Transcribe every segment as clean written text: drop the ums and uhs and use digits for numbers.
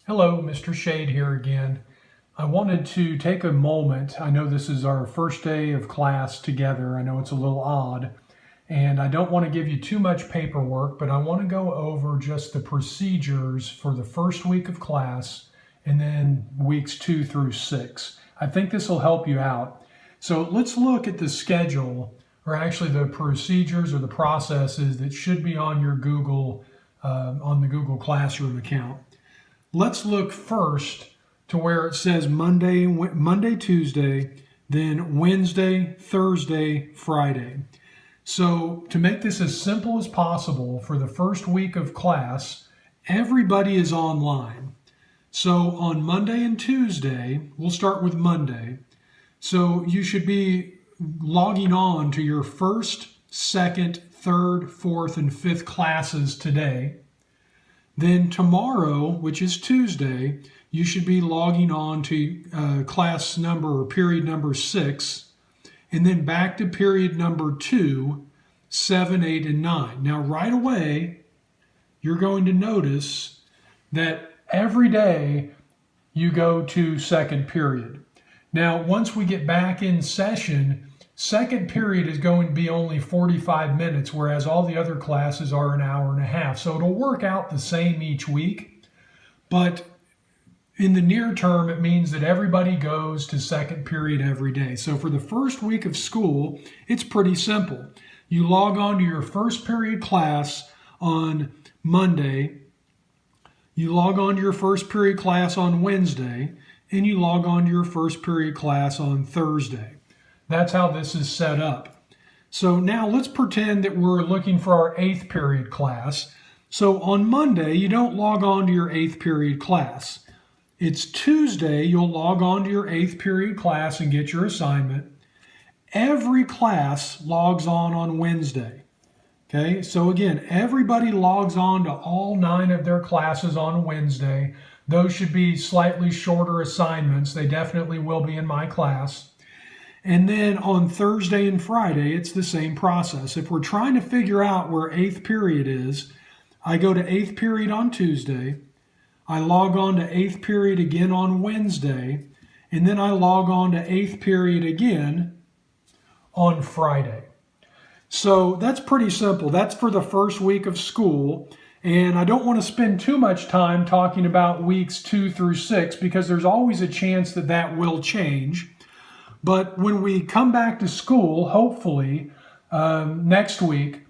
Hello, Mr. Shade here again. I wanted to take a moment. I know this is our first day of class together. I know it's a little odd, and I don't want to give you too much paperwork, but I want to go over just the procedures for the first week of class and then weeks 2 through 6. I think this will help you out. So let's look at the schedule, or actually the procedures or the processes that should be on your on the Google Classroom account. Let's look first to where it says Monday, Tuesday, then Wednesday, Thursday, Friday. So to make this as simple as possible for the first week of class, everybody is online. So on Monday and Tuesday, we'll start with Monday. So you should be logging on to your first, second, third, fourth, and fifth classes today. Then tomorrow, which is Tuesday, you should be logging on to class number or period number 6, and then back to period number 2, 7, 8, and 9. Now, right away, you're going to notice that every day you go to second period. Now, once we get back in session, second period is going to be only 45 minutes, whereas all the other classes are an hour and a half. So it'll work out the same each week, but in the near term, it means that everybody goes to second period every day. So for the first week of school, it's pretty simple. You log on to your first period class on Monday, you log on to your first period class on Wednesday, and you log on to your first period class on Thursday. That's how this is set up. So now let's pretend that we're looking for our 8th period class. So on Monday, you don't log on to your 8th period class. It's Tuesday, you'll log on to your 8th period class and get your assignment. Every class logs on Wednesday. Okay, so again, everybody logs on to all 9 of their classes on Wednesday. Those should be slightly shorter assignments. They definitely will be in my class. And then on Thursday and Friday, it's the same process. If we're trying to figure out where 8th period is, I go to 8th period on Tuesday, I log on to 8th period again on Wednesday, and then I log on to 8th period again on Friday. So that's pretty simple. That's for the first week of school. And I don't want to spend too much time talking about weeks 2 through 6 because there's always a chance that that will change. But when we come back to school, hopefully next week,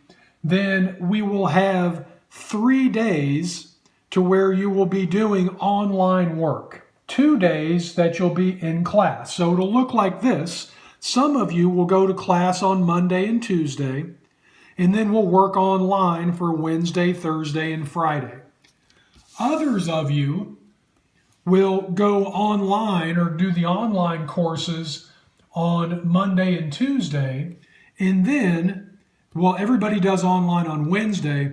then we will have 3 days to where you will be doing online work. 2 days that you'll be in class. So it'll look like this. Some of you will go to class on Monday and Tuesday, and then we'll work online for Wednesday, Thursday, and Friday. Others of you will go online or do the online courses on Monday and Tuesday, and then, well, everybody does online on Wednesday,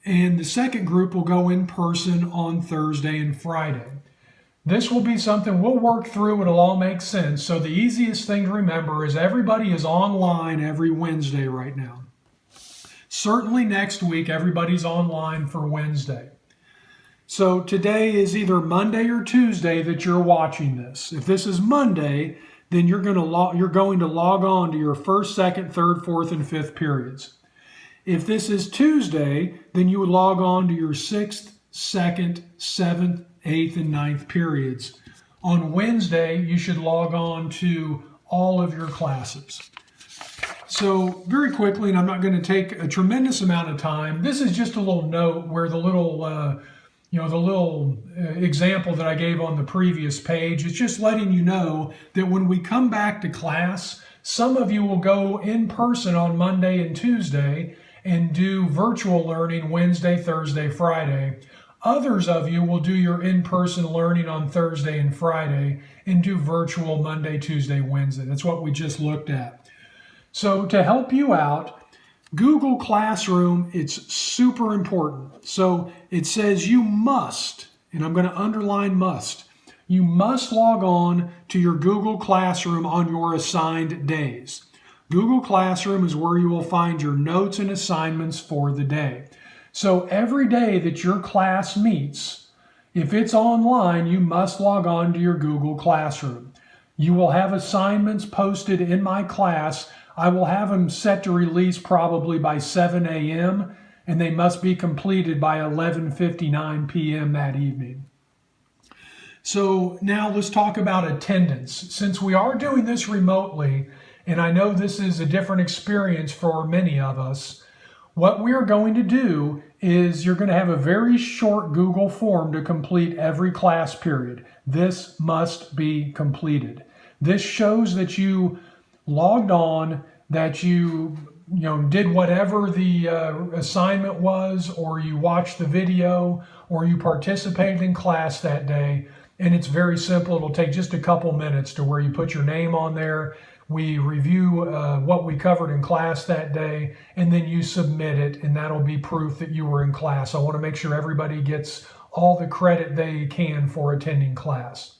and the second group will go in person on Thursday and Friday. This will be something we'll work through. It'll all make sense. So the easiest thing to remember is everybody is online every Wednesday right now. Certainly next week, everybody's online for Wednesday. So today is either Monday or Tuesday that you're watching this. If this is Monday, then you're going to log on to your first, second, third, fourth, and fifth periods. If this is Tuesday, then you would log on to your 6th, 2nd, 7th, 8th, and 9th periods. On Wednesday, you should log on to all of your classes. So very quickly, and I'm not going to take a tremendous amount of time, this is just a little note where the little example that I gave on the previous page, it's just letting you know that when we come back to class, some of you will go in person on Monday and Tuesday and do virtual learning Wednesday, Thursday, Friday. Others of you will do your in-person learning on Thursday and Friday and do virtual Monday, Tuesday, Wednesday. That's what we just looked at. So to help you out, Google Classroom, it's super important. So it says you must, and I'm going to underline must, you must log on to your Google Classroom on your assigned days. Google Classroom is where you will find your notes and assignments for the day. So every day that your class meets, If it's online, you must log on to your Google Classroom. You will have assignments posted in my class. I will have them set to release probably by 7 a.m. and they must be completed by 11:59 p.m. that evening. So now let's talk about attendance. Since we are doing this remotely, and I know this is a different experience for many of us, what we are going to do is you're going to have a very short Google form to complete every class period. This must be completed. This shows that you logged on, that you did whatever the assignment was, or you watched the video, or you participated in class that day. And it's very simple. It'll take just a couple minutes to where you put your name on there. We review what we covered in class that day, and then you submit it, and that'll be proof that you were in class. I want to make sure everybody gets all the credit they can for attending class.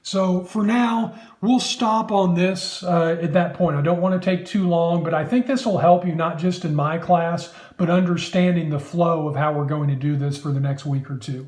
So for now, we'll stop on this at that point. I don't want to take too long, but I think this will help you not just in my class, but understanding the flow of how we're going to do this for the next week or two.